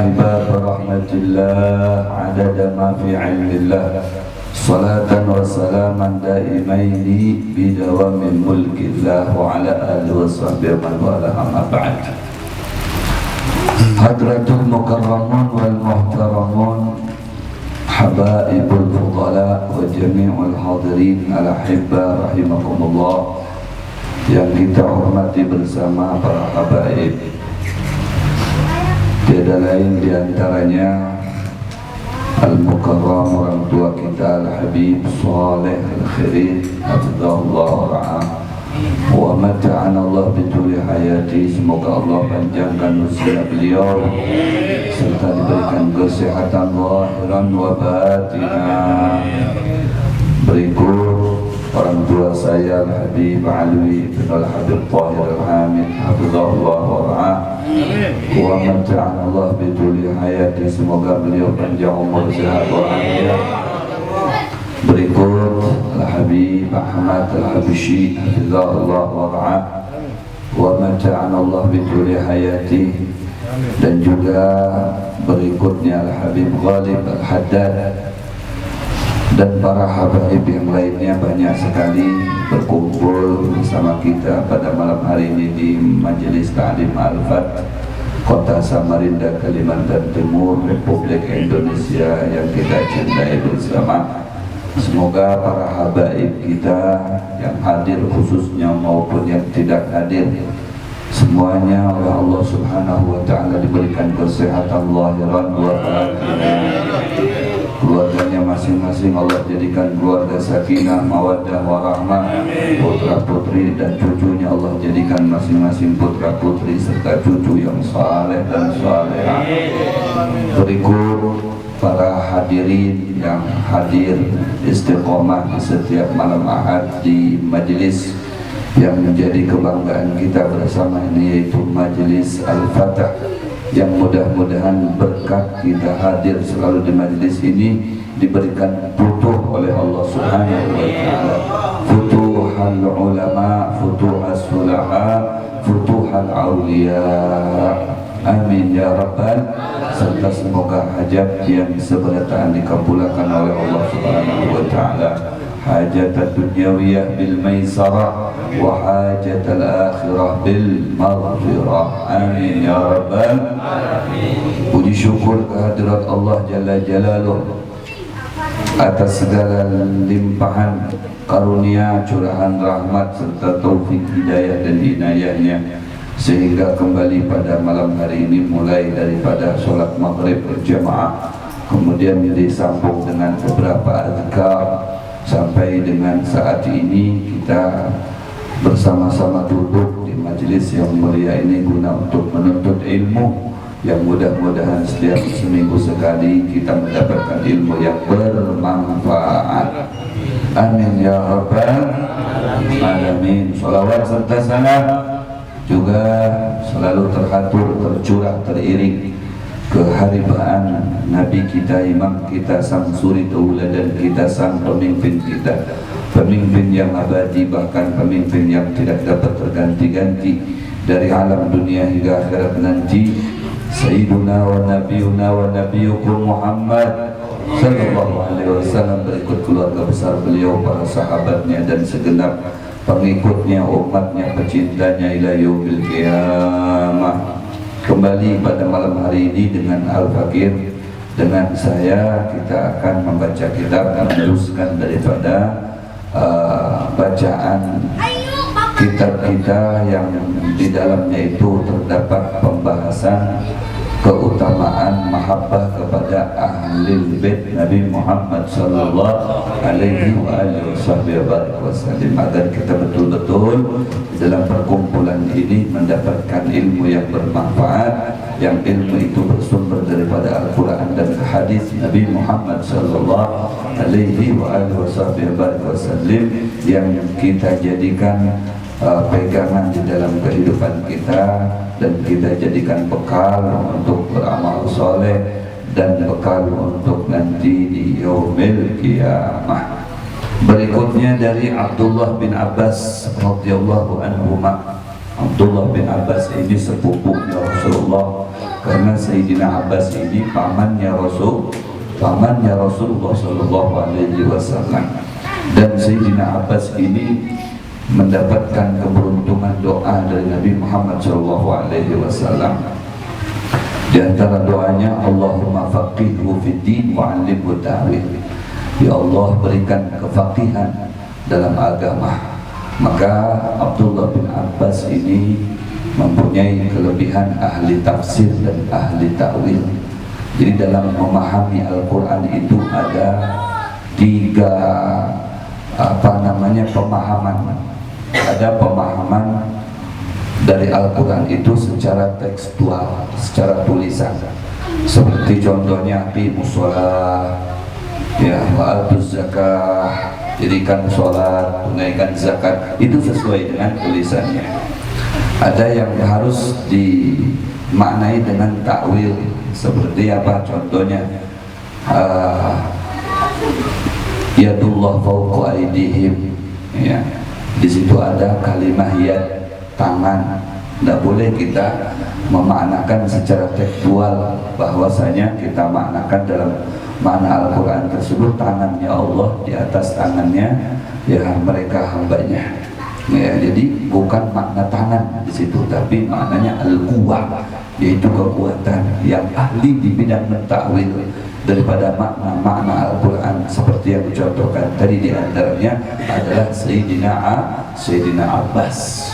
ahibab rahmatillah adada ma fi ilmillah salatan wa salaman daimaini bidawamin mulkillah wa ala alihi wa sahbihi man wala amma ba'd. Hadratul mukarramun wal muhtaramun habaibul fudala wa jami'ul hadirin al-ahibba rahimakumullah yang kita hormati bersama para habaib. Tiada lain diantaranya Al-Mukarram, orang tua kita Al-Habib Saleh Al-Khirin hafizahullah wa ra'ah wa mata'ana Allah bituli hayati. Semoga Allah panjangkan usia beliau serta diberikan kesehatan zahiran wa batinan. Berikut orang tua saya Al-Habib Alwi bin Al-Habib Tahir Al-Hamid hafizahullah wa ra'ah wa mata'ana Allah bituli hayati. Semoga beliau panjang umur, sehat walafiat. Berikut Al-Habib Ahmad Al-Habsyi hafizahullah wa ra'ah wa mata'ana Allah bituli hayati. Dan juga berikutnya Al-Habib Ghalib Al-Haddad dan para habaib yang lainnya. Banyak sekali berkumpul bersama kita pada malam hari ini di Majelis Ta'lim Al-Fat Kota Samarinda, Kalimantan Timur, Republik Indonesia yang kita cintai bersama. Semoga para habaib kita yang hadir khususnya maupun yang tidak hadir, semuanya oleh Allah Subhanahu wa ta'ala diberikan kesehatan zahiran wa batinan. Keluarganya masing-masing Allah jadikan keluarga sakinah, mawaddah, warahmah. Putra putri dan cucunya Allah jadikan masing-masing putra putri serta cucu yang saleh dan salehah. Berikut para hadirin yang hadir istiqomah di setiap malam Ahad di majelis yang menjadi kebanggaan kita bersama ini, yaitu Majelis Al-Fatah, yang mudah-mudahan berkat kita hadir selalu di majelis ini diberikan futuh oleh Allah Subhanahu wa ta'ala. Futuhal ulama, futuhas sulaha, futuhal awliya. Amin ya rabbal. Serta semoga hajat yang sebenarnya dikabulkan oleh Allah Subhanahu wa ta'ala. Hajat dunyawiyah bil maisarah wa hajat al-akhirah bil maghfirah. Amin ya rabbal alamin. Puji syukur kehadirat Allah Jalla Jalaluh atas segala limpahan karunia, curahan rahmat serta taufik hidayah dan inayahnya, sehingga kembali pada malam hari ini mulai daripada sholat maghrib berjamaah, kemudian disambung dengan beberapa azkar sampai dengan saat ini kita bersama-sama duduk di majelis yang mulia ini guna untuk menuntut ilmu yang mudah-mudahan setiap seminggu sekali kita mendapatkan ilmu yang bermanfaat. Amin ya rabbal alamin. Salawat serta salam juga selalu terhatur, tercurah, teriring keharibaan Nabi kita, imam kita, sang suri tauladan kita, sang pemimpin kita, pemimpin yang abadi, bahkan pemimpin yang tidak dapat terganti-ganti dari alam dunia hingga akhirat nanti, Sayyiduna wa Nabiyuna wa Nabiyukum Muhammad sallallahu alaihi wasallam. Berikut keluarga besar beliau, para sahabatnya dan segenap pengikutnya, umatnya, pecintanya ila yaumil qiyamah. Kembali pada malam hari ini dengan Al-Fakir, dengan saya kita akan membaca kitab, meneruskan daripada bacaan kitab kita yang di dalamnya itu terdapat pembahasan keutamaan mahabbah kepada ahli bait Nabi Muhammad sallallahu alaihi wasallam, agar kita betul-betul dalam perkumpulan ini mendapatkan ilmu yang bermanfaat, yang ilmu itu bersumber daripada Al-Quran dan hadis Nabi Muhammad sallallahu alaihi wasallam, yang kita jadikan pegangan di dalam kehidupan kita dan kita jadikan bekal untuk beramal soleh dan bekal untuk nanti di yaumil qiyamah. Berikutnya dari Abdullah bin Abbas radhiyallahu anhuma Abdullah bin Abbas ini sepupunya Rasulullah, karena Sayyidina Abbas ini pamannya Rasulullah Sallallahu Alaihi Wasallam. Dan Sayyidina Abbas ini mendapatkan keberuntungan doa dari Nabi Muhammad Sallallahu Alaihi Wasallam. Di antara doanya, Allahumma faqihhu fid din wa 'allimhu ta'wil. Ya Allah, berikan kefaqihan dalam agama. Maka Abdullah bin Abbas ini mempunyai kelebihan ahli tafsir dan ahli ta'wil. Jadi dalam memahami Al-Quran itu ada tiga pemahaman. Ada pemahaman dari Al-Quran itu secara tekstual, secara tulisan. Seperti contohnya aqimus shalah, ya, wa'atuz zakah, dirikan sholat, tunaikan zakat, itu sesuai dengan tulisannya. Ada yang harus dimaknai dengan takwil. Seperti apa contohnya? Yadullah fawqa aydihim, ya. Di situ ada kalimah yad, tangan. Tidak boleh kita memaknakan secara tekstual, bahwasanya kita maknakan dalam makna Al-Quran tersebut tangannya Allah, di atas tangannya ya mereka hambanya. Ya, jadi bukan makna tangan di situ, tapi maknanya al-quwwah, yaitu kekuatan. Yang ahli di bidang mentakwil daripada makna Al-Quran seperti yang dicontohkan tadi, di antaranya adalah Sayyidina Abbas.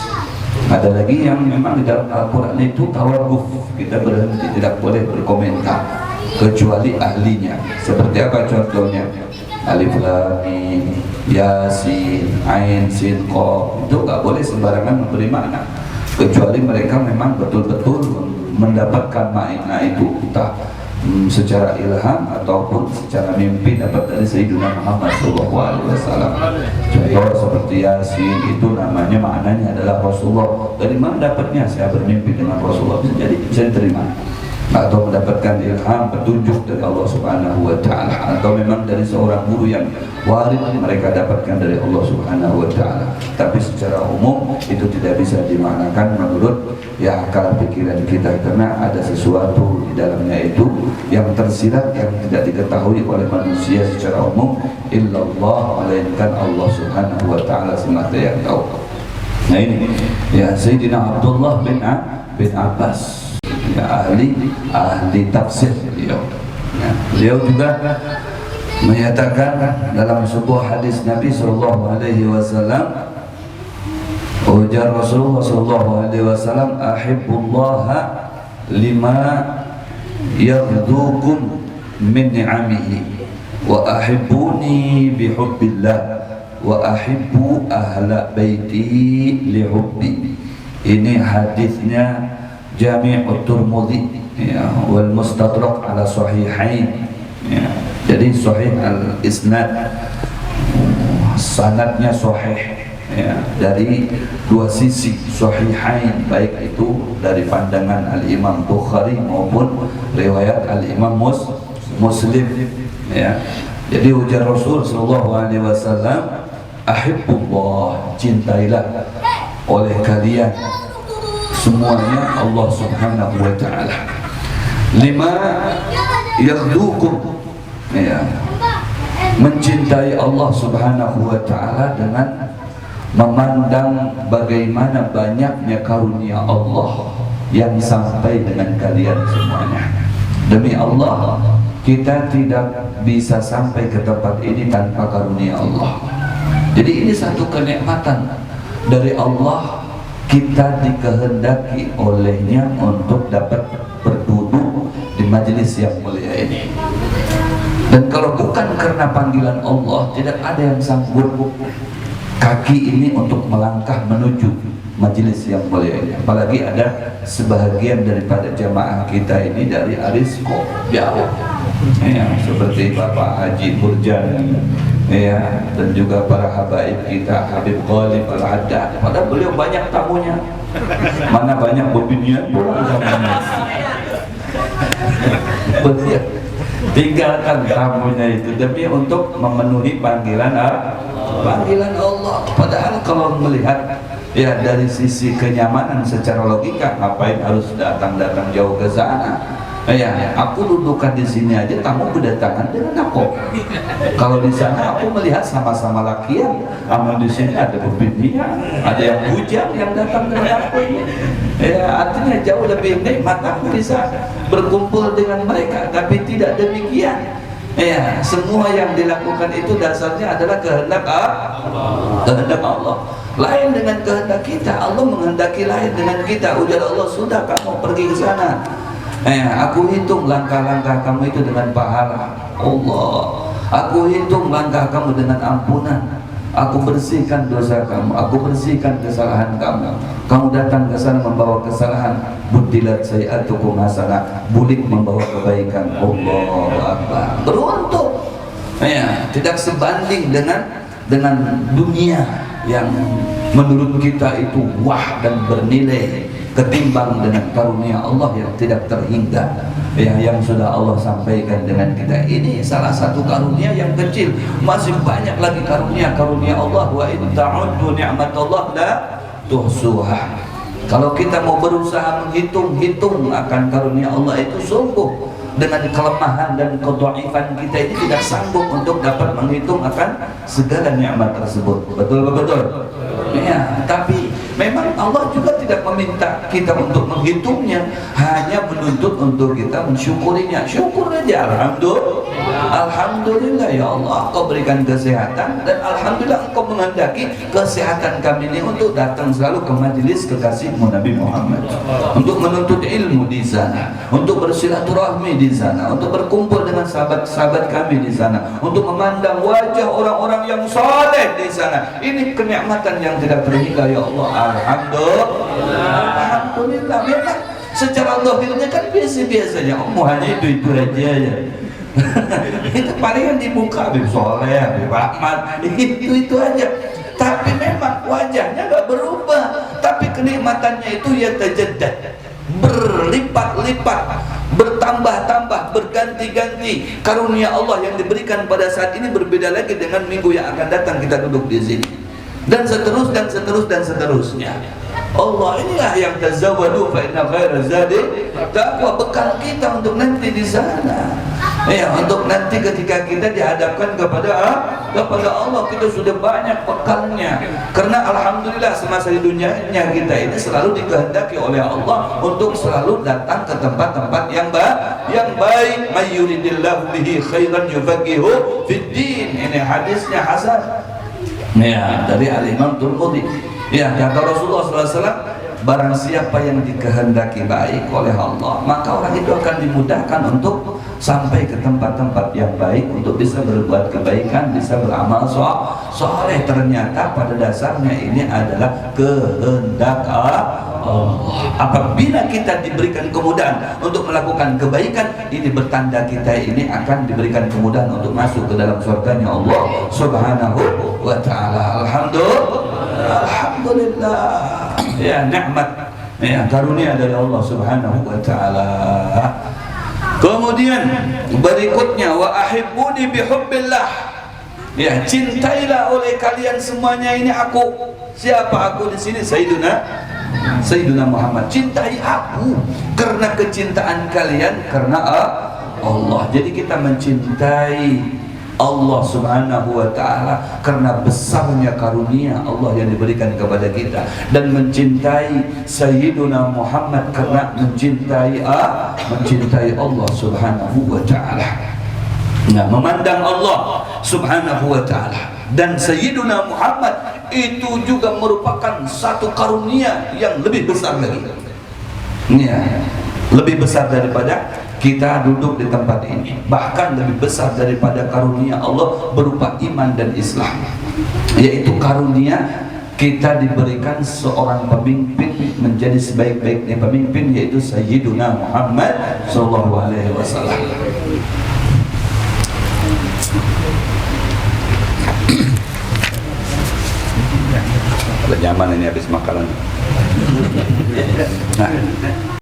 Ada lagi yang memang di dalam Al-Quran itu tawarruf, kita berhenti, tidak boleh berkomentar kecuali ahlinya. Seperti apa contohnya? Alif Lam Mim, Yasin, Ain, Sin, Qaf, itu nggak boleh sembarangan memberi makna, kecuali mereka memang betul-betul mendapatkan makna itu, entah secara ilham ataupun secara mimpi dapat dari Sayyidina Muhammad SAW. Contoh seperti Yasin itu namanya, maknanya adalah Rasulullah. Dari mana dapatnya? Saya bermimpi dengan Rasulullah. Bisa jadi, bisa diterima. Atau mendapatkan ilham, petunjuk dari Allah Subhanahu wa Ta'ala, atau memang dari seorang guru yang warid mereka dapatkan dari Allah Subhanahu wa Ta'ala. Tapi secara umum itu tidak bisa dimaknakan menurut ya akal pikiran kita, karena ada sesuatu di dalamnya itu yang tersirat, yang tidak diketahui oleh manusia secara umum, illallah, melainkan Allah Subhanahu wa Ta'ala semata yang tahu. Nah ini ya Sayyidina Abdullah bin Abbas, ya, ahli tafsir beliau. Ya, beliau juga menyatakan dalam sebuah hadis Nabi sallallahu alaihi wasallam, ujar Rasulullah sallallahu alaihi wasallam, ahibbullaha lima yaghdukum min ni'amihi wa ahibbuni bihubbillah wa ahibbu ahla baiti lihubbi. Ini hadisnya Jami' Tirmidzi, ya, wal Mustadrak ala Sahihain, ya. Jadi sahih al-isnad, sanadnya sahih, ya, dari dua sisi. Sahihain, baik itu dari pandangan al-Imam Bukhari maupun riwayat al-Imam Muslim, ya. Jadi ujar Rasul sallallahu alaihi wasallam, ahibbullah, cintailah oleh kalian semuanya Allah Subhanahu wa Ta'ala. Lima yaghdukum, ya, mencintai Allah Subhanahu wa Ta'ala dengan memandang bagaimana banyaknya karunia Allah yang sampai dengan kalian semuanya. Demi Allah, kita tidak bisa sampai ke tempat ini tanpa karunia Allah. Jadi ini satu kenikmatan dari Allah, kita dikehendaki olehnya untuk dapat berduduk di majelis yang mulia ini. Dan kalau bukan karena panggilan Allah, tidak ada yang sanggup kaki ini untuk melangkah menuju majelis yang mulia ini. Apalagi ada sebahagian daripada jamaah kita ini dari Arisko jauh, ya, seperti Bapak Haji Burjan, ya, dan juga para habaib kita, Habib Ghalib Al-Haddad. Padahal beliau banyak tamunya, mana banyak bobinian beliau tinggalkan tamunya itu demi untuk memenuhi panggilan Panggilan Allah. Padahal kalau melihat ya dari sisi kenyamanan secara logika, ngapain harus datang jauh ke sana? Ya, aku dudukkan di sini aja, kamu berdatangan dengan aku. Kalau di sana aku melihat sama-sama lakian, amal di sini ada berbinian, ada yang bujang yang datang dengan aku ini. Ya, artinya jauh lebih nikmat aku bisa berkumpul dengan mereka, tapi tidak demikian. Ya, semua yang dilakukan itu dasarnya adalah kehendak Allah. Lain dengan kehendak kita. Allah menghendaki lain dengan kita. Ujar Allah, sudah kamu pergi ke sana. Aku hitung langkah-langkah kamu itu dengan pahala Allah. Aku hitung langkah kamu dengan ampunan. Aku bersihkan dosa kamu, aku bersihkan kesalahan kamu. Kamu datang ke sana membawa kesalahan, budilat sayi'atukum hasanah, bulik membawa kebaikan. Allahu Akbar. Beruntung. Tidak sebanding dengan dunia yang menurut kita itu wah dan bernilai ketimbang dengan karunia Allah yang tidak terhingga, yang sudah Allah sampaikan dengan kita. Ini salah satu karunia yang kecil, masih banyak lagi karunia Allah. Wa in ta'uddu ni'matallah la tuhsuha. Kalau kita mau berusaha menghitung akan karunia Allah itu, sungguh dengan kelemahan dan kedhaifan kita ini tidak sanggup untuk dapat menghitung akan segala nikmat tersebut. Betul? Ya, tapi memang Allah juga tidak meminta kita untuk menghitungnya, hanya menuntut untuk kita mensyukurinya. Syukur aja, alhamdulillah ya Allah, Engkau berikan kesehatan, dan alhamdulillah Engkau menghendaki kesehatan kami ini untuk datang selalu ke majelis kekasihmu Nabi Muhammad, untuk menuntut ilmu di sana, untuk bersilaturahmi di sana, untuk berkumpul dengan sahabat-sahabat kami di sana, untuk memandang wajah orang-orang yang saleh di sana. Ini kenikmatan yang tidak terhingga ya Allah. Alhamdulillah. Memang secara zahirnya kan biasa-biasanya, hanya itu aja ya. Itu palingan di muka Habib Soleh, Habib Ahmad, itu aja. Tapi memang wajahnya gak berubah, tapi kenikmatannya itu ya tajaddad, berlipat-lipat, bertambah-tambah, berganti-ganti. Karunia Allah yang diberikan pada saat ini berbeda lagi dengan minggu yang akan datang kita duduk di sini, dan seterusnya. Allah inilah yang tazawwadu fa inna khaira zadi taqwa, bekal kita untuk nanti di sana. Untuk nanti ketika kita dihadapkan kepada Allah, kita sudah banyak bekalnya. Karena alhamdulillah semasa di dunianya kita ini selalu dikehendaki oleh Allah untuk selalu datang ke tempat-tempat yang baik. May yuridillahu bihi khairan yufaqihu fid din. Ini hadisnya hasan. Dari Al-Imam Tirmidzi. Kata Rasulullah SAW, barang siapa yang dikehendaki baik oleh Allah, maka orang itu akan dimudahkan untuk sampai ke tempat-tempat yang baik, untuk bisa berbuat kebaikan, bisa beramal soleh. Ternyata pada dasarnya ini adalah kehendak Allah. Apabila kita diberikan kemudahan untuk melakukan kebaikan, ini bertanda kita ini akan diberikan kemudahan untuk masuk ke dalam surganya Allah Subhanahu wa ta'ala. Alhamdulillah. Nikmat, karunia dari Allah Subhanahu wa ta'ala. Kemudian berikutnya, wa ahibbuni bihubbillah. Cintailah oleh kalian semuanya ini aku. Siapa aku di sini? Sayyiduna Muhammad. Cintai aku karena kecintaan kalian karena Allah. Jadi kita mencintai Allah Subhanahu wa ta'ala karena besarnya karunia Allah yang diberikan kepada kita, dan mencintai Sayyiduna Muhammad karena mencintai Allah Subhanahu wa ta'ala. Memandang Allah Subhanahu wa ta'ala dan Sayyiduna Muhammad itu juga merupakan satu karunia yang lebih besar lagi. Lebih besar daripada kita duduk di tempat ini, bahkan lebih besar daripada karunia Allah berupa iman dan Islam, yaitu karunia kita diberikan seorang pemimpin menjadi sebaik-baiknya pemimpin, yaitu Sayyiduna Muhammad sallallahu alaihi wasallam. Nyaman ini habis makanan.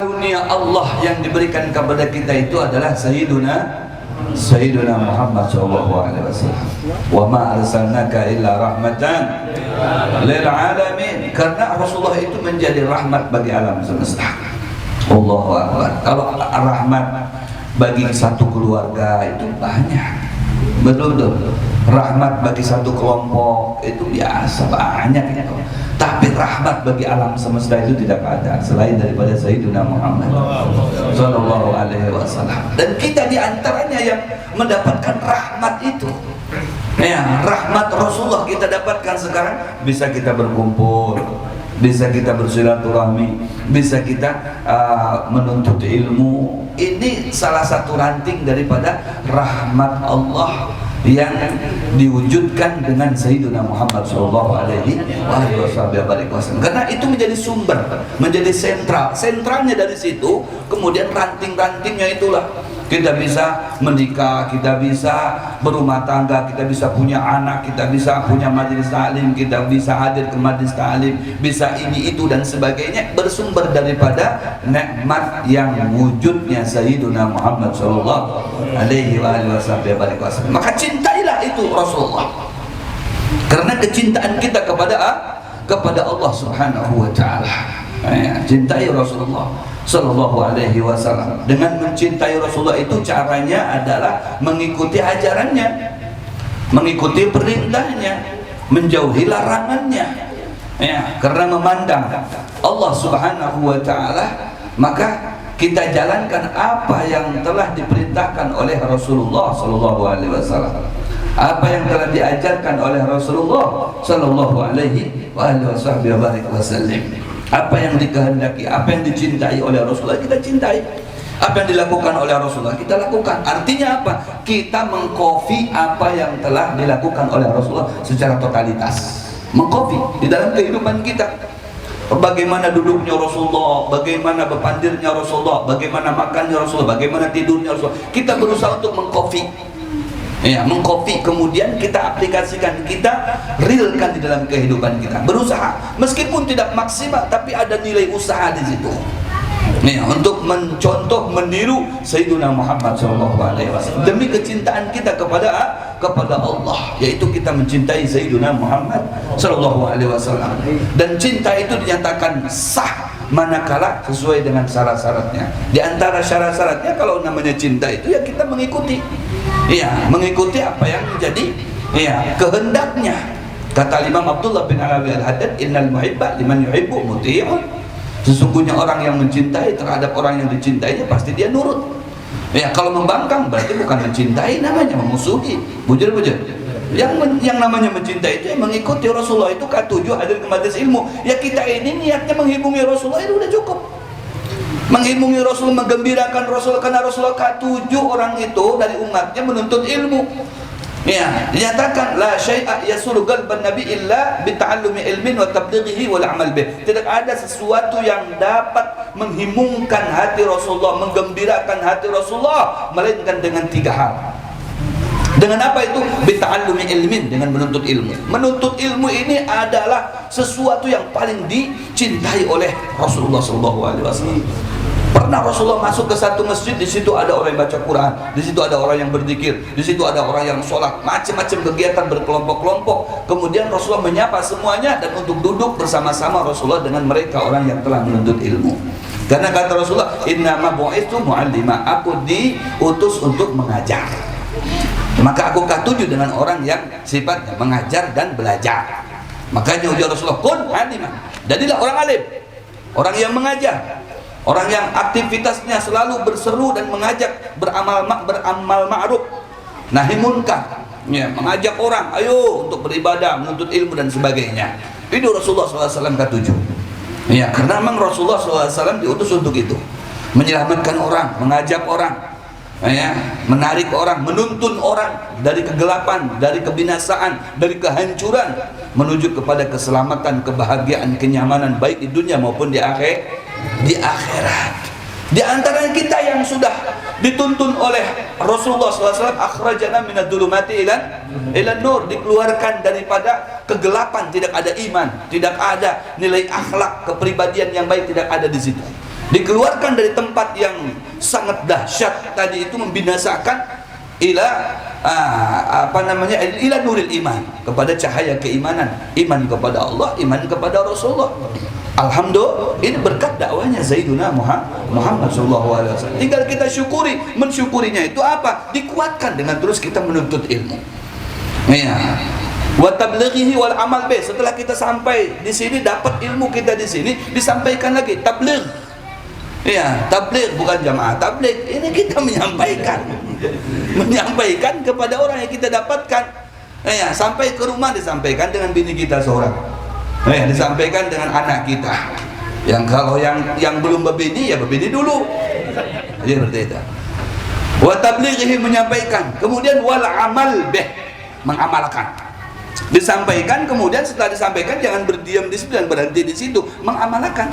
Karunia Allah yang diberikan kepada kita itu adalah Sayyiduna Sayyidina Muhammad sallallahu alaihi wasallam. Wa ma arsalnaka illa rahmatan lil alamin. Karena Rasulullah itu menjadi rahmat bagi alam semesta. Allahu akbar. Kalau rahmat bagi satu keluarga itu banyak, betul-betul. Rahmat bagi satu kelompok itu biasa banyak gitu. Tapi rahmat bagi alam semesta itu tidak ada selain daripada Sayyidina Muhammad sallallahu alaihi wasallam. Dan kita diantaranya yang mendapatkan rahmat itu. Ya, rahmat Rasulullah kita dapatkan sekarang. Bisa kita berkumpul, bisa kita bersilaturahmi, bisa kita menuntut ilmu. Ini salah satu ranting daripada rahmat Allah yang diwujudkan dengan Sayyidina Muhammad sallallahu alaihi wasallam. Karena itu menjadi sumber, menjadi sentralnya dari situ. Kemudian ranting-rantingnya itulah kita bisa menikah, kita bisa berumah tangga, kita bisa punya anak, kita bisa punya majelis taklim, kita bisa hadir ke majelis taklim, bisa ini itu dan sebagainya, bersumber daripada nikmat yang wujudnya Sayyidina Muhammad sallallahu alaihi wasallam. Maka cintailah itu Rasulullah, karena kecintaan kita kepada Allah Subhanahu wa taala. Cintai Rasulullah sallallahu alaihi wasallam. Dengan mencintai Rasulullah itu caranya adalah mengikuti ajarannya, mengikuti perintahnya, menjauhi larangannya. Karena memandang Allah Subhanahu wa taala, maka kita jalankan apa yang telah diperintahkan oleh Rasulullah sallallahu alaihi wasallam, apa yang telah diajarkan oleh Rasulullah sallallahu alaihi wasallam. Apa yang dikehendaki, apa yang dicintai oleh Rasulullah kita cintai, apa yang dilakukan oleh Rasulullah kita lakukan. Artinya apa? Kita mengkopi apa yang telah dilakukan oleh Rasulullah secara totalitas, mengkopi di dalam kehidupan kita. Bagaimana duduknya Rasulullah, bagaimana berpandirnya Rasulullah, bagaimana makannya Rasulullah, bagaimana tidurnya Rasulullah. Kita berusaha untuk mengkopi, mengkopi, kemudian kita aplikasikan, kita realkan di dalam kehidupan kita. Berusaha, meskipun tidak maksimal, tapi ada nilai usaha di situ. Untuk mencontoh, meniru Sayyidina Muhammad SAW demi kecintaan kita kepada Allah, yaitu kita mencintai Sayyidina Muhammad SAW. Dan cinta itu dinyatakan sah manakala sesuai dengan syarat-syaratnya. Di antara syarat-syaratnya kalau namanya cinta itu ya kita mengikuti, mengikuti apa yang menjadi kehendaknya. Kata Imam Abdullah bin Alawi Al-Haddad, innal muhibba liman yuhibbu muti'un. Sesungguhnya orang yang mencintai terhadap orang yang dicintainya pasti dia nurut. Kalau membangkang berarti bukan mencintai, namanya memusuhi. Bujur-bujur. Yang namanya mencintai itu yang mengikuti Rasulullah. Itu K7 hadir ke majelis ilmu. Ya kita ini niatnya menghibungi Rasulullah itu udah cukup. Menghibungi Rasul, menggembirakan Rasul, karena Rasulullah K7 orang itu dari umatnya menuntut ilmu. Dinyatakan la syai'a yasuru qalban nabi illa bita'allumi ilmin wa tablighihi wal amal bih. Tidak ada sesuatu yang dapat menghimungkan hati Rasulullah, menggembirakan hati Rasulullah melainkan dengan 3 hal. Dengan apa itu? Bita'allumi ilmin, dengan menuntut ilmu. Menuntut ilmu ini adalah sesuatu yang paling dicintai oleh Rasulullah SAW. Pernah Rasulullah masuk ke satu masjid, di situ ada orang yang baca Quran, di situ ada orang yang berzikir, di situ ada orang yang sholat, macam-macam kegiatan berkelompok-kelompok. Kemudian Rasulullah menyapa semuanya dan untuk duduk bersama-sama Rasulullah dengan mereka orang yang telah menuntut ilmu. Karena kata Rasulullah, innama bu'itsu mu'allima, aku diutus untuk mengajar. Maka aku K7 dengan orang yang sifatnya mengajar dan belajar. Makanya ujar Rasulullah, kun aliman, jadilah orang alim, orang yang mengajar, orang yang aktivitasnya selalu berseru dan mengajak beramal ma'ruf nahi munkar, mengajak orang ayo untuk beribadah, menuntut ilmu dan sebagainya. Itu Rasulullah SAW K7. Karena memang Rasulullah SAW diutus untuk itu, menyelamatkan orang, mengajak orang, menarik orang, menuntun orang dari kegelapan, dari kebinasaan, dari kehancuran menuju kepada keselamatan, kebahagiaan, kenyamanan baik di dunia maupun di akhirat. Di antara kita yang sudah dituntun oleh Rasulullah SAW, akhrajana minad dhulumati ilan nur, dikeluarkan daripada kegelapan, tidak ada iman, tidak ada nilai akhlak, kepribadian yang baik tidak ada di situ. Dikeluarkan dari tempat yang sangat dahsyat tadi itu, membinasakan, ila ila nuril iman, kepada cahaya keimanan, iman kepada Allah, iman kepada Rasulullah. Alhamdulillah, ini berkat dakwahnya Sayyiduna Muhammad SAW. Tinggal kita syukuri. Mensyukurinya itu apa? Dikuatkan dengan terus kita menuntut ilmu. Ya. Wa tablighihi wal amal bih. Setelah kita sampai di sini, dapat ilmu kita di sini, disampaikan lagi tabligh. Ya, tabligh bukan jamaah tabligh. Ini kita menyampaikan kepada orang yang kita dapatkan. Ya, sampai ke rumah disampaikan dengan bini kita seorang. Ya, disampaikan dengan anak kita. Yang kalau yang belum berbini, ya berbini dulu. Jadi seperti itu. Wa tablighihi, menyampaikan. Kemudian wal amal bih, mengamalkan. Disampaikan, kemudian setelah disampaikan jangan berdiam di situ dan berhenti di situ, mengamalkan.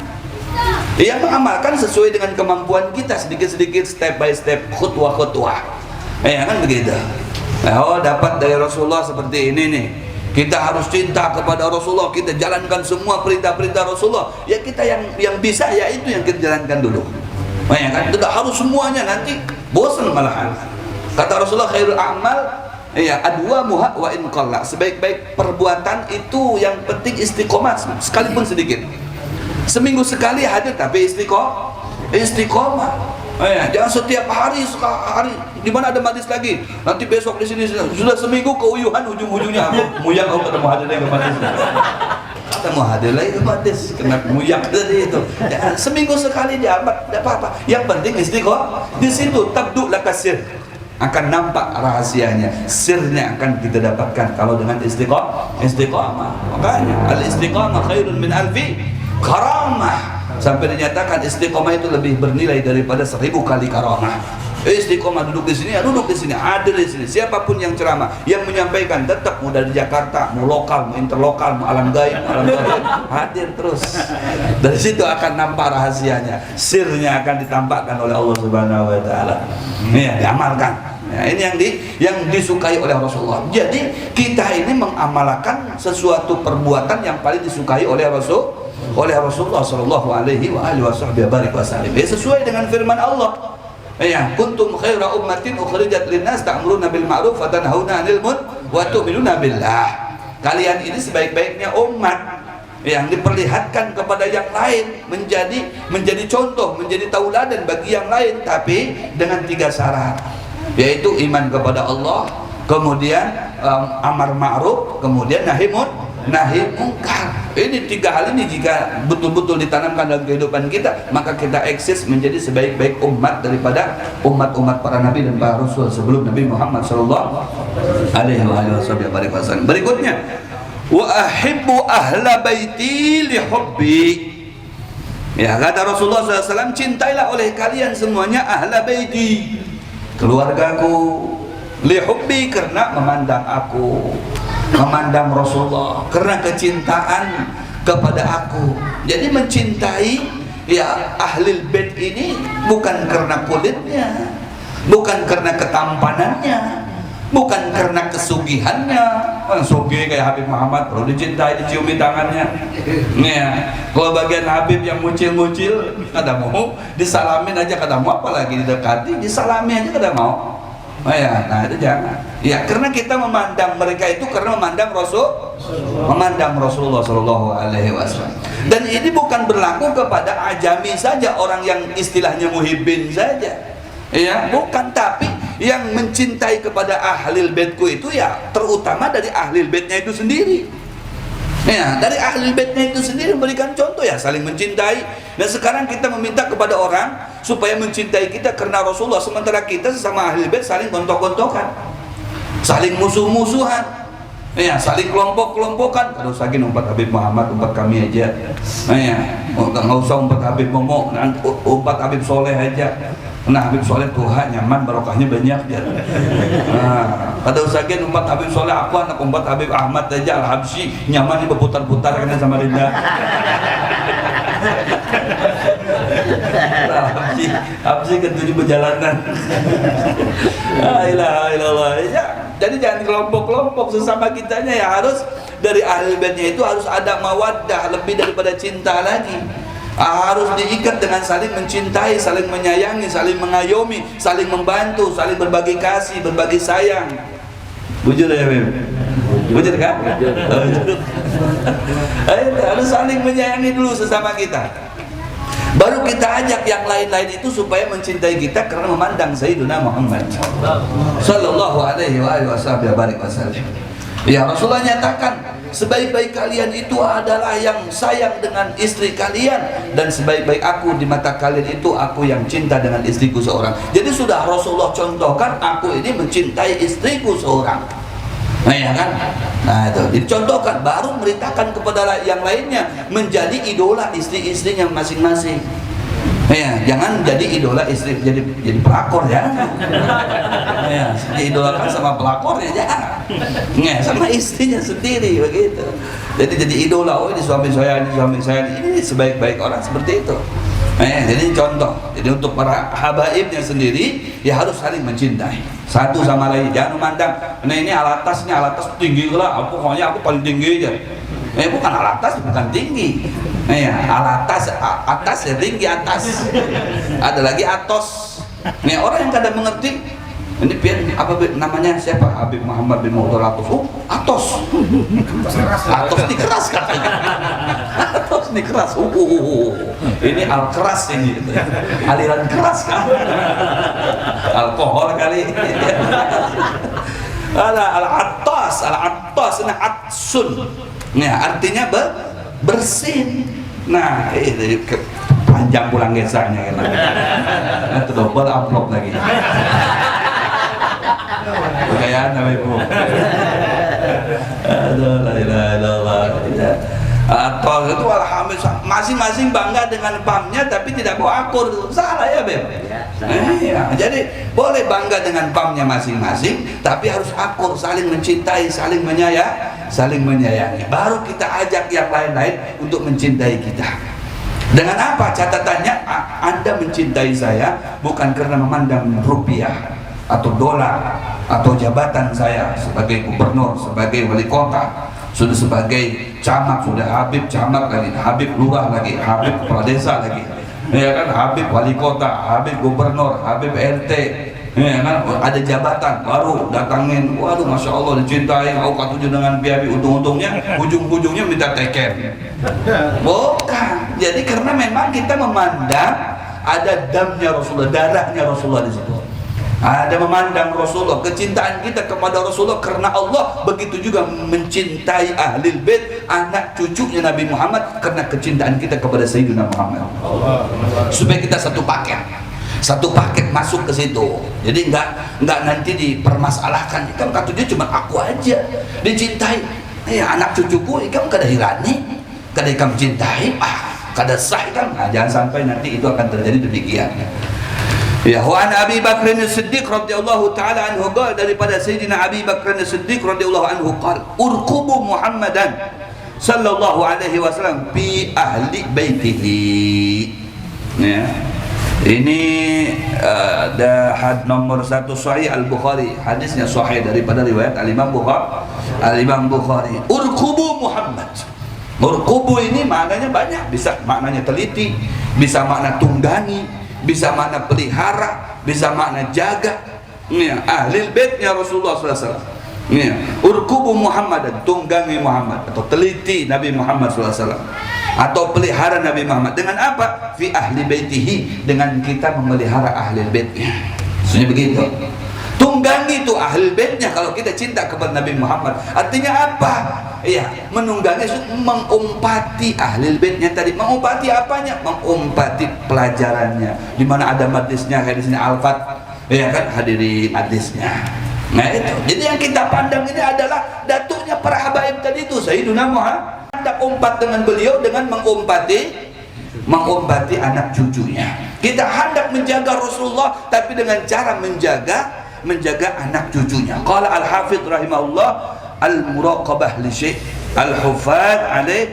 Ia mengamalkan sesuai dengan kemampuan kita, sedikit-sedikit, step by step, khutwah-khutwah. Ya kan begitu. Oh, dapat dari Rasulullah seperti ini nih. Kita harus cinta kepada Rasulullah, kita jalankan semua perintah-perintah Rasulullah. Ya kita yang bisa, ya itu yang kita jalankan dulu. Ya kan, tidak harus semuanya, nanti bosan malahan. Kata Rasulullah, khairul a'mal ya adwa muha wa in qalla. Sebaik-baik perbuatan itu yang penting istiqomah, sekalipun sedikit. Seminggu sekali hadir tapi istiqomah. Ya, jangan setiap hari di mana ada majlis lagi. Nanti besok di sini sudah seminggu keuyuhan, ujung-ujungnya apa? Muyak kau ketemu hadir lagi ke majlis. Ketemu hadir lagi ke majlis, kena muyak tadi itu. Ya, seminggu sekali dia tidak apa-apa. Yang penting istiqomah. Di situ tabdu lakasir, akan nampak rahasianya, sirnya akan kita dapatkan kalau dengan istiqamah. Makanya al istiqamah khairun min alfi karamah. Sampai dinyatakan istiqamah itu lebih bernilai daripada 1000 kali karamah. Istiqamah duduk di sini, ya duduk di sini, hadir di sini. Siapapun yang ceramah, yang menyampaikan, tetap mau dari Jakarta, mau lokal, mau interlokal, mau alam gaib, hadir terus. Dari situ akan nampak rahasianya, sirnya akan ditampakkan oleh Allah Subhanahu Wa Taala. Ya, diamalkan. Ya, ini yang disukai oleh Rasulullah. Jadi kita ini mengamalkan sesuatu perbuatan yang paling disukai oleh Rasulullah Sallallahu Alaihi Wasallam. Sesuai dengan firman Allah. Ya, kuntum khaira ummatin ukhrijat linnas ta'muruna bil ma'ruf wa tanhauna 'anil munkar wa tu'minuna billah. Kalian ini sebaik-baiknya umat yang diperlihatkan kepada yang lain, menjadi contoh, menjadi tauladan bagi yang lain, tapi dengan 3 syarat, yaitu iman kepada Allah, kemudian amar ma'ruf, kemudian nahi mungkar. Ini 3 hal ini jika betul-betul ditanamkan dalam kehidupan kita, maka kita eksis menjadi sebaik-baik umat daripada umat-umat para nabi dan para rasul sebelum Nabi Muhammad sallallahu alaihi wasallam. Berikutnya, wa ahibbu ahla baiti li hubbi. Ya, kata Rasulullah SAW, cintailah oleh kalian semuanya ahla baiti, keluargaku, li hubbi, karena memandang aku, memandang Rasulullah, karena kecintaan kepada aku. Jadi mencintai ya ahlul bait ini bukan karena kulitnya, bukan karena ketampanannya, bukan karena kesugihannya. Sugih kayak Habib Muhammad perlu dicintai, diciumi tangannya. Ya, kalau bagian Habib yang muncil-muncil kada mau, disalamin aja kada mau, apalagi didekati, disalami aja kada mau. Oh ya, nah itu jangan. Ya, karena kita memandang mereka itu karena memandang Rasulullah Shallallahu Alaihi Wasallam. Dan ini bukan berlaku kepada ajami saja, orang yang istilahnya muhibbin saja. Ya, bukan, tapi yang mencintai kepada ahlil baitku itu ya terutama dari ahlil baitnya itu sendiri. Ya, dari ahlil baitnya itu sendiri memberikan contoh, ya saling mencintai. Dan sekarang kita meminta kepada orang supaya mencintai kita karena Rasulullah, sementara kita sesama ahlil bait saling gontok-gontokan, saling musuh-musuhan, ya saling kelompok-kelompokan. Kalau usah umpat Habib Muhammad, umpat kami aja. Ya, nggak usah umpat Habib Momo, umpat Habib Soleh aja. Nah, Habib Soleh Tuhan nyaman, barokahnya banyak ya. Nah, kada usah umpat Habib Soleh, aku anak umpat Habib Ahmad aja Al-Habsyi, nyaman nih berputar-putar karena sama Linda. Habsyi ketujuh perjalanan. La ilaha illallah. Ya, jadi jangan kelompok-kelompok sesama kitanya, ya harus dari ahli baitnya itu harus ada mawaddah, lebih daripada cinta lagi. Harus diikat dengan saling mencintai, saling menyayangi, saling mengayomi, saling membantu, saling berbagi kasih, berbagi sayang. Bujur ya, Bim? Bujur kan? Harus saling menyayangi dulu sesama kita. Baru kita ajak yang lain-lain itu supaya mencintai kita karena memandang Sayyidina Muhammad sallallahu alaihi wasallam. Ya, Rasulullah nyatakan, sebaik-baik kalian itu adalah yang sayang dengan istri kalian, dan sebaik-baik aku di mata kalian itu aku yang cinta dengan istriku seorang. Jadi sudah Rasulullah contohkan, aku ini mencintai istriku seorang. Nah, ya kan? Nah, itu dicontohkan, baru merintahkan kepada yang lainnya menjadi idola istri-istrinya masing-masing. Ya, jangan jadi idola istri, jadi pelakor ya. Ya, diidolakan sama pelakornya jangan. Ya, sama istrinya sendiri begitu. Jadi idola, oh ini suami saya, ini sebaik-baik orang seperti itu. Ya, jadi contoh. Jadi untuk para habaibnya sendiri ya harus saling mencintai satu sama lain. Jangan memandang, nah ini alatas tinggi lah, pokoknya aku paling tinggi aja. Bukan alatas, bukan tinggi. Ya, alatas, atas ya tinggi atas. Ada lagi atos. Nih orang yang kadang mengerti, ini apa namanya siapa? Habib Muhammad bin Mukhtar Atos. Atos. Atos ini keras katanya. Atos ini keras. Ini al keras ini. Aliran keras kan. Alkohol kali. Al-Attas, nah atsun. Nah, artinya bersin. Nah, ini panjang pulang gesanya kan. Itu double amplop lagi. Kekayaan nama ibu. Aduh, la ilaha illallah. Atau itu alhamdulillah masing-masing bangga dengan pamnya tapi tidak bawa akur. Salah ya, Beb? Ya, jadi boleh bangga dengan pamnya masing-masing tapi harus akur, saling mencintai, saling menyayangi. Baru kita ajak yang lain-lain untuk mencintai kita. Dengan apa catatannya? Anda mencintai saya bukan karena memandang rupiah atau dolar atau jabatan saya sebagai gubernur, sebagai wali kota, sudah sebagai camat, sudah Habib camat lagi, Habib lurah lagi, Habib kepala desa lagi, ya kan, Habib wali kota, Habib gubernur, Habib RT, ya kan, ada jabatan baru datangin, waduh masya Allah dicintai, aku katuju dengan biabi, ujung-ujungnya minta teken. Bukan, jadi karena memang kita memandang ada damnya Rasulullah, darahnya Rasulullah di situ. Ada memandang Rasulullah, kecintaan kita kepada Rasulullah karena Allah, begitu juga mencintai ahlul bait, anak cucunya Nabi Muhammad, karena kecintaan kita kepada Sayyidina Muhammad. Supaya kita satu paket masuk ke situ. Jadi enggak nanti dipermasalahkan. Kan katanya cuma aku aja dicintai. Ya anak cucuku ikam kada hirani, kada ikam cintai, kada sah kan. Nah, jangan sampai nanti itu akan terjadi demikian. Ya, wa an Abi Bakr As-Siddiq radhiyallahu taala anhu qala, daripada Sayyidina Abi Bakr As-Siddiq radhiyallahu anhu qala, urqubu Muhammadan sallallahu alaihi wasallam fi ahli baitihi. Ya. Ini ada nomor 1 sahih Al-Bukhari, hadisnya sahih daripada riwayat Al-Imam Bukhari. Urqubu Muhammad. Urqubu ini maknanya banyak, bisa maknanya teliti, bisa makna tunggangi, bisa makna pelihara, bisa makna jaga. Ya, ahli baitnya Rasulullah SAW. Ya, urqubu Muhammadan, tunggangi Muhammad atau teliti Nabi Muhammad SAW, atau pelihara Nabi Muhammad. Dengan apa? Fi ahli baitihi, dengan kita memelihara ahli baitnya. Maksudnya begitu. Tunggangi itu ahli baitnya kalau kita cinta kepada Nabi Muhammad. Artinya apa? Ya, menunggangi, mengumpati ahli baitnya tadi. Mengumpati apanya? Mengumpati pelajarannya. Di mana ada hadisnya, hadisnya Al-Fat, ya kan, hadirin hadisnya. Nah itu. Jadi yang kita pandang ini adalah datuknya para habaib tadi itu, Sayyidina Muhammad. Hendak umpat dengan beliau dengan mengumpati anak cucunya. Kita hendak menjaga Rasulullah tapi dengan cara menjaga anak cucunya. Qala al-Hafidh rahimahullah, al-muraqabah li syai' al-huffaz alaih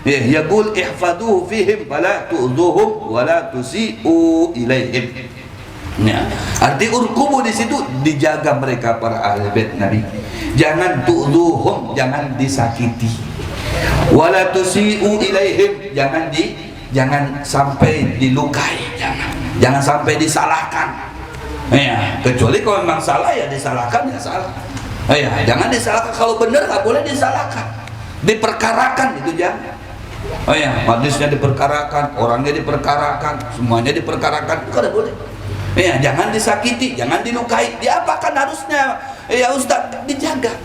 yaqul ihfaduhu fihim fala tu'dhuhum wa la tusi'u ilaihim. Ya, arti urqubu di situ dijaga mereka para ahli bait Nabi. Jangan tu'dhuhum, jangan disakiti. Wala tusi'u ilaihim, jangan jangan sampai dilukai, jangan sampai disalahkan. Ya, kecuali kalau memang salah ya disalahkan ya salah. Ya, jangan disalahkan, kalau benar nggak boleh disalahkan. Diperkarakan itu jangan. Oh ya, majlisnya diperkarakan, orangnya diperkarakan, semuanya diperkarakan, itu tidak boleh. Ya, jangan disakiti, jangan dilukai. Diapakan harusnya? Ya Ustaz, dijaga.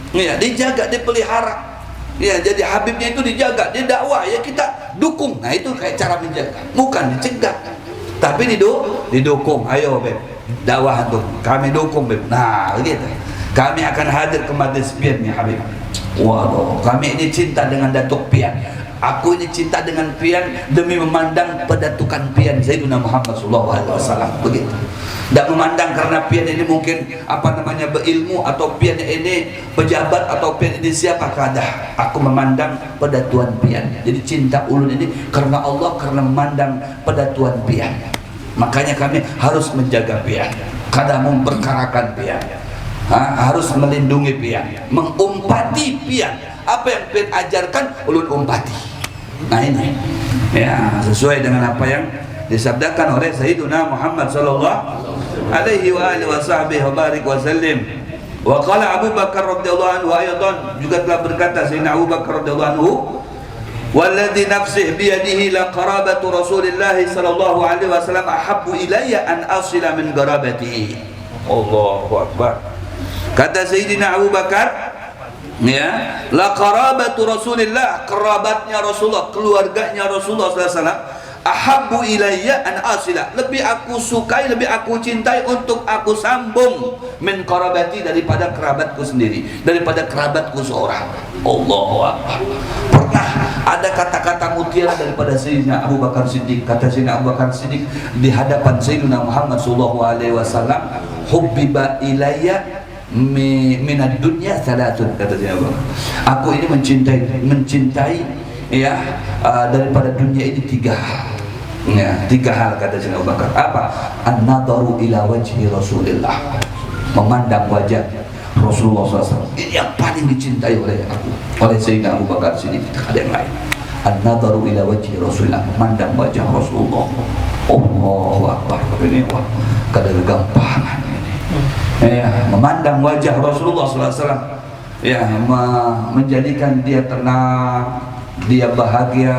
Ya, dijaga, dipelihara. Ya, jadi Habibnya itu dijaga, dia dakwah, ya kita dukung. Nah, itu kayak cara menjaga, bukan dicegah. Tapi didukung. Ayo Beb, dakwah tuh, kami dukung Beb. Nah, gitu. Kami akan hadir ke majlis pian ya Habib. Waduh, kami ini cinta dengan Datuk Pian. Aku ini cinta dengan pian demi memandang pedatukan pian Sayyidina Muhammad SAW. Begitu. Dan memandang karena pian ini mungkin berilmu, atau pian ini pejabat, atau pian ini siapa kadah. Aku memandang pedatuan pian. Jadi cinta ulun ini karena Allah, karena memandang pedatuan pian. Makanya kami harus menjaga pian. Kadang memperkarakan pian. Harus melindungi pian, mengumpati pian. Apa yang pian ajarkan ulun umpati. Nah ini ya sesuai dengan apa yang disabdakan oleh Sayyiduna Muhammad sallallahu alaihi wa alihi wasallam. Wa qala Abu Bakar radhiyallahu anhu ayatan, juga telah berkata Sayyidina Abu Bakar radhiyallahu anhu, walladzi nafsi biyadihi la qarabatu Rasulillah sallallahu alaihi wasallam ahabbu ilayya an asila min qarabatihi. Allahu akbar. Kata Sayyidina Abu Bakar, ya, la qarabatu Rasulillah, kerabatnya Rasulullah, keluarganya Rasulullah SAW, ahabbu ilayya an asila, lebih aku sukai, lebih aku cintai untuk aku sambung min qarabati, daripada kerabatku sendiri, daripada kerabatku seorang. Allahu Akbar. Pernah ada kata-kata mutiara daripada Sayyidina Abu Bakar Siddiq. Kata Sayyidina Abu Bakar Siddiq di hadapan Sayyidina Muhammad SAW, hubbiba ilayya minad dunya salatun, kata dia, aku ini mencintai ya daripada dunia ini tiga hal. Ya, tiga hal kata Sayyidina Abu Bakar. Apa? An-nadharu ila wajhi Rasulillah, memandang wajah Rasulullah SAW. Ini yang paling dicintai oleh aku, oleh Sayyidina Abu Bakar sini. Ada yang lain. An-nadharu ila wajhi Rasulillah, memandang wajah Rasulullah. Allahu Akbar. Ini wah, kadang gampangan ini. Ya, memandang wajah Rasulullah SAW, ya, menjadikan dia tenang, dia bahagia,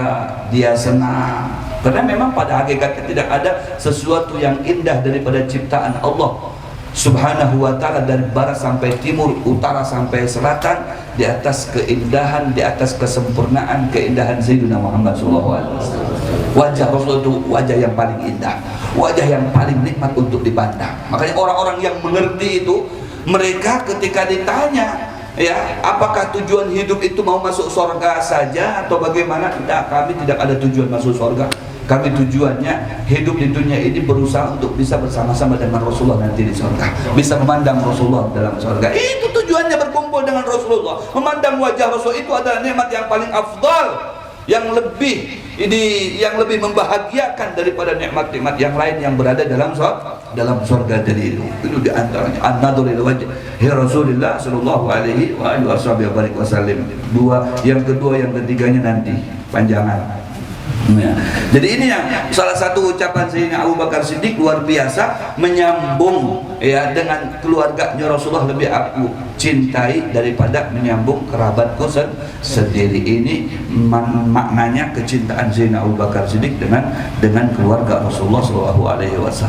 dia senang. Karena memang pada hakikatnya tidak ada sesuatu yang indah daripada ciptaan Allah Subhanahu wa ta'ala, dari barat sampai timur, utara sampai selatan, di atas keindahan, di atas kesempurnaan keindahan Sayyidina Muhammad SAW. Wajah Rasul itu wajah yang paling indah, wajah yang paling nikmat untuk dipandang. Makanya orang-orang yang mengerti itu, mereka ketika ditanya, ya, apakah tujuan hidup itu mau masuk surga saja atau bagaimana? Tidak, kami tidak ada tujuan masuk surga. Kami tujuannya hidup di dunia ini berusaha untuk bisa bersama-sama dengan Rasulullah nanti di surga, bisa memandang Rasulullah dalam surga. Itu tujuannya berkumpul dengan Rasulullah. Memandang wajah Rasul itu adalah nikmat yang paling afdal, yang lebih membahagiakan daripada nikmat-nikmat yang lain yang berada dalam surga tadi itu. Itu di antaranya an-nadhur ila wajhi Rasulillah sallallahu alaihi wa alihi wasallam. Dua, yang kedua, yang ketiganya nanti panjangan. Ya. Jadi ini yang salah satu ucapan Sayyidina Abu Bakar Siddiq luar biasa, menyambung ya dengan keluarganya Rasulullah lebih aku cintai daripada menyambung kerabatku sendiri. Ini maknanya kecintaan Sayyidina Abu Bakar Siddiq dengan keluarga Rasulullah SAW.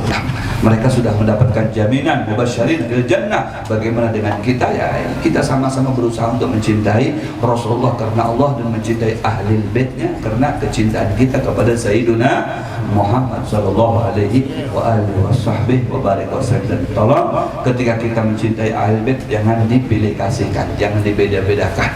Mereka sudah mendapatkan jaminan mubasysyirin fil jannah. Bagaimana dengan kita? Ya, kita sama-sama berusaha untuk mencintai Rasulullah karena Allah dan mencintai ahli baitnya karena kecintaan kita kepada Sayyiduna Muhammad sallallahu alaihi wa alihi wasallam. Tolong ketika kita mencintai ahli bait jangan dipilih kasihkan, jangan dibeda-bedakan.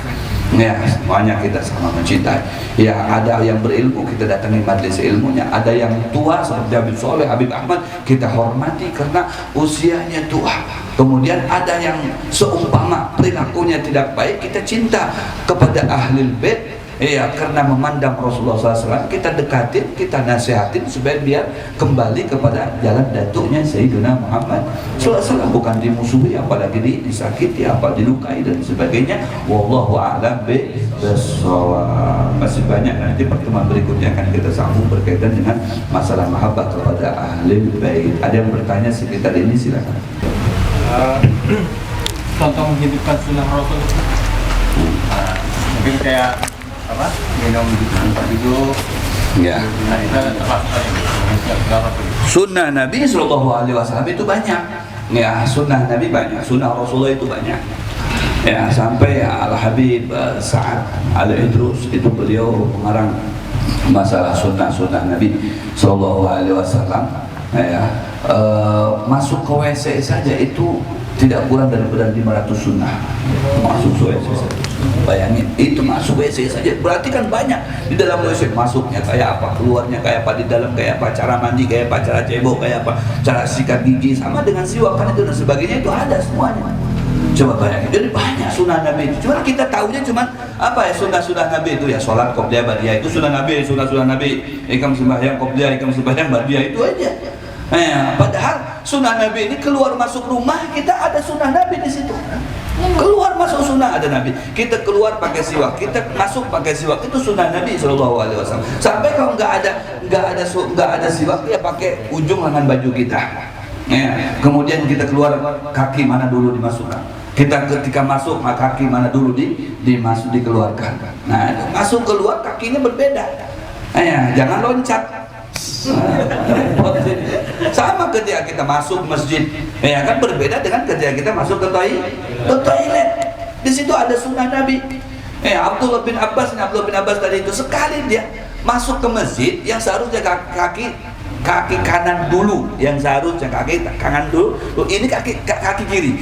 Ya, semuanya kita sama mencintai. Ya, ada yang berilmu, kita datangi majelis ilmunya. Ada yang tua seperti Habib Soleh, Habib Ahmad, kita hormati karena usianya tua. Kemudian ada yang seumpama perilakunya tidak baik, kita cinta kepada ahli bait Iya, karena memandang Rasulullah SAW, kita dekatin, kita nasihatin supaya biar kembali kepada jalan datuknya Sayyidina Muhammad SAW, bukan dimusuhi, apalagi disakiti, apa dilukai dan sebagainya. Wallahu a'lam bishawab. Masih banyak, nanti pertemuan berikutnya akan kita sambung berkaitan dengan masalah mahabbah kepada ahli bait. Ada yang bertanya sekitar ini, silakan. Contoh menghidupkan sunnah Rasul, mungkin kayak apa, minum duduk Ya. nah itu termasuk Sunnah Nabi SAW itu banyak. Ya, sunnah Nabi banyak, sunnah Rasulullah itu banyak. Ya, sampai Al-Habib Sa'ad Al-Idrus itu beliau mengarang masalah sunnah Nabi SAW. Ya, masuk ke WC saja itu tidak kurang daripada 500 sunnah. Masuk ke WC saja. Bayangin, itu masuk WC saja berarti kan banyak. Di dalam WC masuknya kayak apa, keluarnya kayak apa, di dalam kayak apa, cara mandi kayak apa, cara cebok kayak apa, cara sikat gigi, sama dengan siwak kan itu dan sebagainya, itu ada semuanya. Coba bayangin, jadi banyak sunnah Nabi itu. Cuma kita tahunya cuma apa ya, sunnah Nabi itu ya, sholat qobliyah ba'diyah itu sunnah Nabi, sunnah Nabi, ikam sembahyang qobliyah, ikam sembahyang ba'diyah, itu aja. Nah, padahal sunnah Nabi ini keluar masuk rumah kita ada sunnah Nabi di situ. Keluar masuk sunnah ada Nabi. Kita keluar pakai siwak, kita masuk pakai siwak, itu sunnah Nabi SAW. Sampai kalau nggak ada siwak, ya pakai ujung lengan baju kita. Ya. Kemudian kita keluar, kaki mana dulu dimasukkan. Kita ketika masuk, kaki mana dulu dikeluarkan. Nah, masuk keluar kakinya berbeda. Ya, jangan loncat. Sama ketika kita masuk masjid, ya kan berbeda dengan ketika kita masuk ke toilet. Di situ ada sunnah Nabi. Abdullah bin Abbas tadi itu sekali dia masuk ke masjid yang seharusnya kaki kanan dulu, yang seharusnya kaki kanan dulu, ini kaki kiri.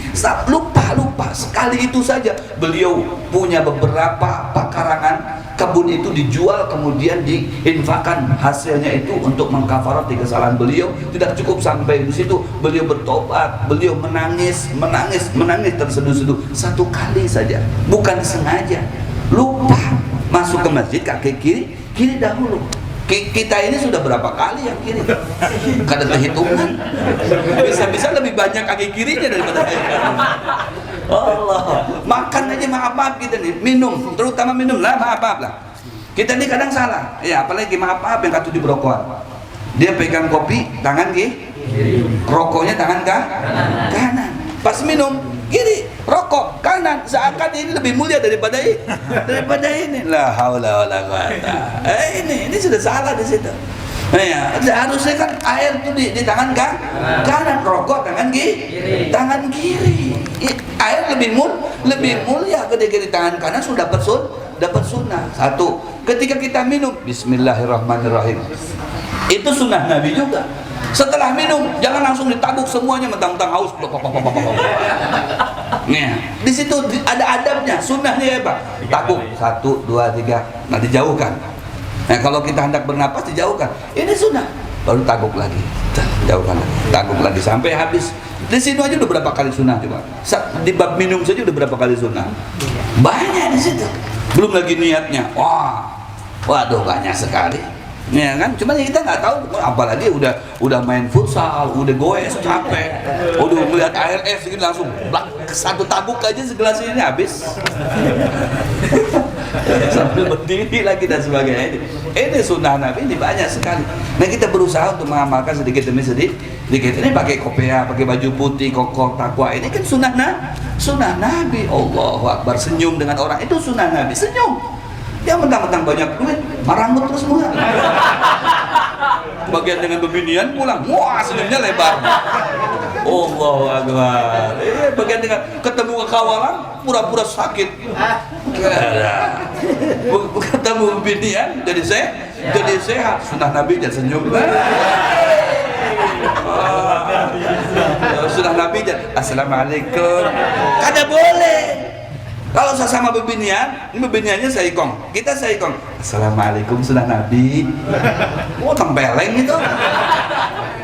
Lupa sekali itu saja. Beliau punya beberapa pekarangan, kebun itu dijual kemudian diinfakkan hasilnya itu untuk mengkafarati kesalahan beliau. Tidak cukup sampai di situ, beliau bertobat, beliau menangis terseduh-seduh satu kali saja, bukan sengaja, lupa masuk ke masjid kaki kiri dahulu. Kita ini sudah berapa kali yang kiri? Kada terhitungan. Bisa-bisa lebih banyak kaki kirinya daripada kaki kanan. Allah, makan aja maaf kita nih, minum, terutama minum lah maaf lah. Kita ini kadang salah, ya apalagi maaf yang katu di berokokan. Dia pegang kopi tangan kiri, rokoknya tangan kanan. Pas minum kiri, rokok kanan, seakan ini lebih mulia daripada ini. La haula wala quwata. Ini sudah salah di situ. Ya, harusnya kan air itu di tangan kanan, rokok tangan kiri. Air lebih mulia ketika di tangan kanan sudah dapat sunnah. Satu, ketika kita minum Bismillahirrahmanirrahim, itu sunnah Nabi juga. Setelah minum jangan langsung ditabuk semuanya mentang-mentang haus. Nih, di situ ada adabnya, sunnahnya ya Pak. Tabuk 1, 2, 3, nah dijauhkan. Nah kalau kita hendak bernapas dijauhkan. Ini sunnah. Baru tabuk lagi, jauhkan lagi, tabuk lagi sampai habis. Di sini aja udah berapa kali sunnah coba? Di bab minum saja udah berapa kali sunnah? Banyak di situ. Belum lagi niatnya. Waduh banyak sekali. Ya kan, cuma kita nggak tahu, apalagi udah main futsal, udah goes capek, udah melihat air es gitu langsung satu tabuk aja segelas ini habis. Sambil berdiri lagi dan sebagainya. Ini sunnah Nabi ini banyak sekali. Nah kita berusaha untuk mengamalkan sedikit demi sedikit. Ini pakai kopiah, pakai baju putih, kokoh, takwa. Ini kan sunnah Nabi. Allahu Akbar, senyum dengan orang itu sunnah Nabi, senyum. Dia mentang-mentang banyak duit, rambut terus semua. Bagian dengan bebinian pulang, wah senyumnya lebar. Allahu Akbar. Bagian dengan ketemu kekawalan, pura-pura sakit. Ketemu bebinian, jadi sehat. Sunnah Nabi jadi senyum. Sunnah Nabi jadi Assalamualaikum. Kada boleh. Kalau sesama bebinian, ini bebiniannya saikong, kita saikong. Assalamualaikum sunnah Nabi. Tempeleng itu.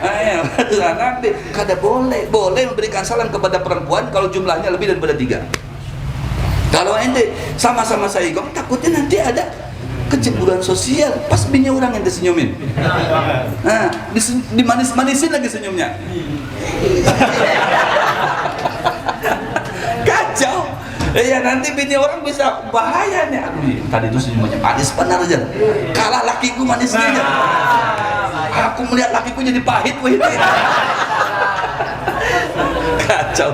Ayo, sunnah Nabi. Kada boleh memberikan salam kepada perempuan kalau jumlahnya lebih daripada 3. Kalau ente sama-sama saikong, takutnya nanti ada kecemburuan sosial. Pas bini orang yang disenyumin. Nah, dimanis-manisin lagi senyumnya. Kacau. Ya nanti bini orang bisa bahaya nih. Aduh, tadi itu senyumannya manis benar aja. Kalah lakiku manisnya aja. Aku melihat lakiku jadi pahit wah ini. Kacau.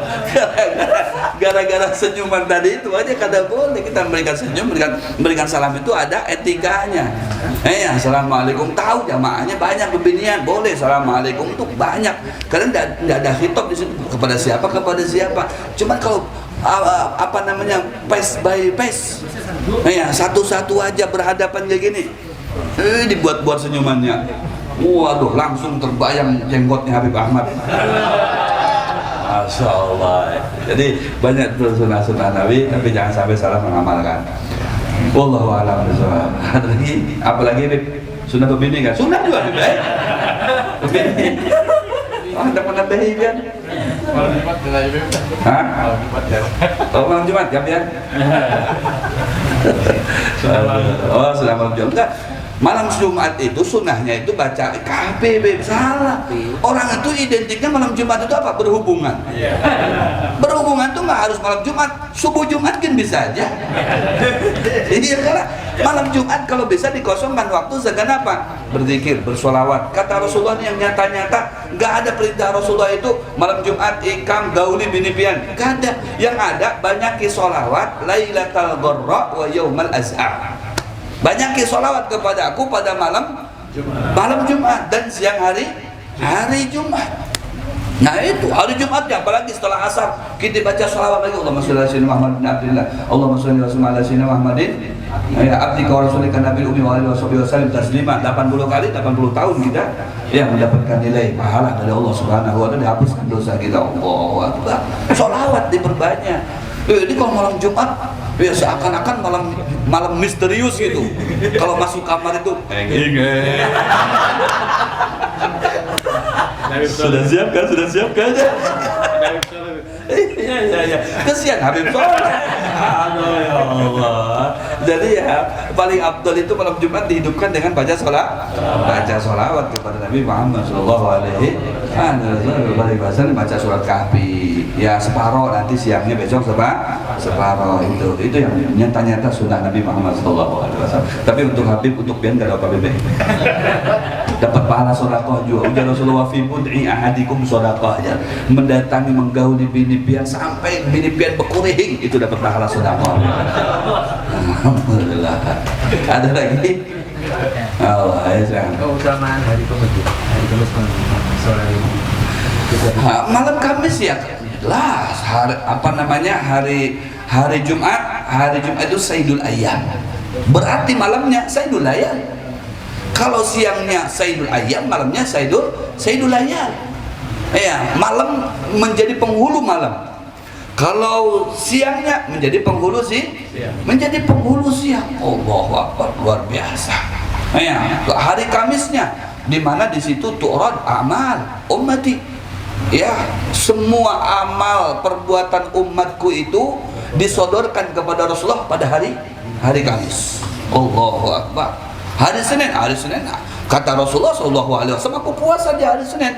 Gara-gara senyuman tadi itu aja kada boleh kita memberikan senyum, memberikan salam itu ada etikanya. Ya, assalamualaikum, tahu jamaahnya banyak bebinian, boleh assalamualaikum itu banyak. Karena tidak ada hitop di situ kepada siapa. Cuman kalau apa namanya face by face, ya satu-satu aja berhadapan kayak gini, dibuat-buat senyumannya. Waduh, langsung terbayang jenggotnya Habib Ahmad. Masya Allah. Jadi banyak sunnah-sunnah Nabi, tapi jangan sampai salah mengamalkan. Wallahu a'lam bishawab. Ada lagi? Apalagi Habib? Sunnah berbini kan? Sunnah juga Habib. Berbini. Oh, ada pernah berbini kan? Malam Jumat ya Habib. Hah? Malam Jumat ya. Oh, malam Jumat ya? Oh, sudah malam Jumat. Enggak. Malam Jumat itu sunnahnya itu baca KHP, salah. Orang itu identiknya malam Jumat itu apa? Berhubungan. Berhubungan itu nggak harus malam Jumat, subuh Jumat kan bisa aja. Iya karena malam Jumat kalau bisa dikosongkan waktu segan apa? Berzikir, bersolawat. Kata Rasulullah yang nyata-nyata nggak ada perintah Rasulullah itu malam Jumat ikam gauli binipian. Nggak ada. Yang ada banyak solawat Lailatul Gharra wa Yaumal Azhar. Banyak sholawat kepada aku pada malam Jumat dan siang hari Jumat. Nah itu hari Jumatnya, apalagi setelah asar kita baca sholawat lagi. Allahumma sholli ala sayyidina Muhammad bin Abdillah, Allahumma sholli ala sayyidina Muhammadin ya abdika wa rasulika nabiyil ummi wa alihi wasallam taslima 80 kali 80 tahun kita ya mendapatkan nilai pahala dari Allah Subhanahu wa taala, dihapuskan dosa kita. Allahu akbar. Sholawat diperbanyak. Ini kalau malam Jumat ya seakan-akan malam misterius gitu. Kalau masuk kamar itu sudah siap kan ya. Iya. Kesian Habib Soleh. Aduh ya Allah. Jadi ya paling abdul itu malam Jumat dihidupkan dengan baca sholawat kepada Nabi Muhammad Sallallahu Alaihi Wasallam. Baca surat Kahfi. Ya separoh, nanti siangnya besok separoh itu yang nyata-nyata sunnah Nabi Muhammad Sallallahu Alaihi Wasallam. Tapi untuk Habib, untuk Bian gak ada apa-apa. Dapat pahala sedekah juga. Ujar Rasulullah fi bud'i ahadikum sedekah aja. Mendatangi menggauli bini pian sampai bini pian bekurihing itu dapat pahala sedekah. Alhamdulillah. Ada lagi? Allah ya sayang. Keutamaan hari Kamis. Hari Kamis sore ini. Malam Kamis ya. Jelas hari Jumat itu Sayyidul Ayyam. Berarti malamnya Sayyidul Layal. Kalau siangnya Sayyidul Ayyam, malamnya Sayyidul Layal. Ya, malam menjadi penghulu malam. Kalau siangnya menjadi penghulu siang. Allahu Akbar, luar biasa. Ya, hari Kamisnya di mana di situ tu'rad amal ummati. Ya, semua amal perbuatan umatku itu disodorkan kepada Rasulullah pada hari Kamis. Allahu Akbar. Hari Senin kata Rasulullah Shallallahu Alaihi Wasallam, aku puasa di hari Senin.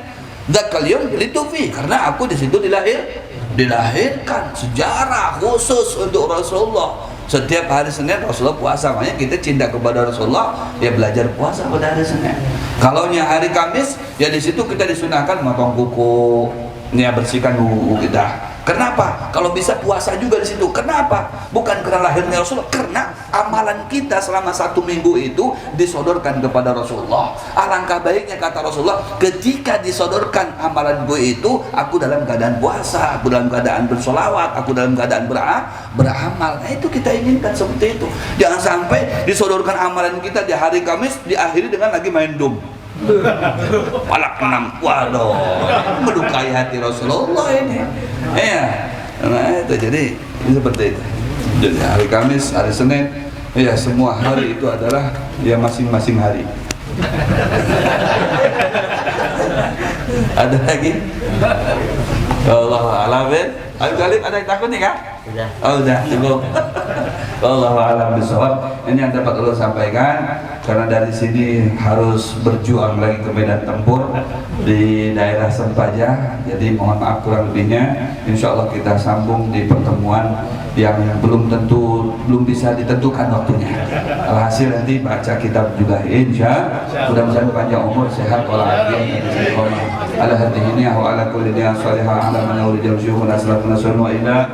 Dzakal yaum litufi, karena aku di situ dilahirkan. Sejarah khusus untuk Rasulullah. Setiap hari Senin Rasulullah puasa, makanya kita cinta kepada Rasulullah, ya belajar puasa pada hari Senin. Kalau hari Kamis, ya di situ kita disunahkan motong kuku, ya bersihkan kuku kita. Kenapa? Kalau bisa puasa juga di situ. Kenapa? Bukan karena lahirnya Rasulullah, karena amalan kita selama 1 minggu itu disodorkan kepada Rasulullah. Alangkah baiknya kata Rasulullah, ketika disodorkan amalan gue itu, aku dalam keadaan puasa, aku dalam keadaan bersolawat, aku dalam keadaan beramal. Nah itu kita inginkan seperti itu. Jangan sampai disodorkan amalan kita di hari Kamis diakhiri dengan lagi main dum. Palak 6. Waduh, melukai hati Rasulullah ini. Ya, nah itu jadi seperti itu. Jadi hari Kamis, hari Senin, ya semua hari itu adalah ya masing-masing hari. Ada lagi? Allah alamin. Al-Ghalib ada yang takut nih kan? Sudah. Oh udah, cukup. Wallahu a'lam bishawab. Ini yang dapat Allah sampaikan, karena dari sini harus berjuang lagi ke medan tempur di daerah Sempaja. Jadi mohon maaf kurang lebihnya. Insya Allah kita sambung di pertemuan yang belum bisa ditentukan waktunya. Alhasil nanti baca kitab juga insya. Mudah-mudahan panjang umur, sehat walafiat dan istiqomah. Ala hadhihi wa ala kulli niyyah salihah ala man yuridu syukur asrafuna sunwa ila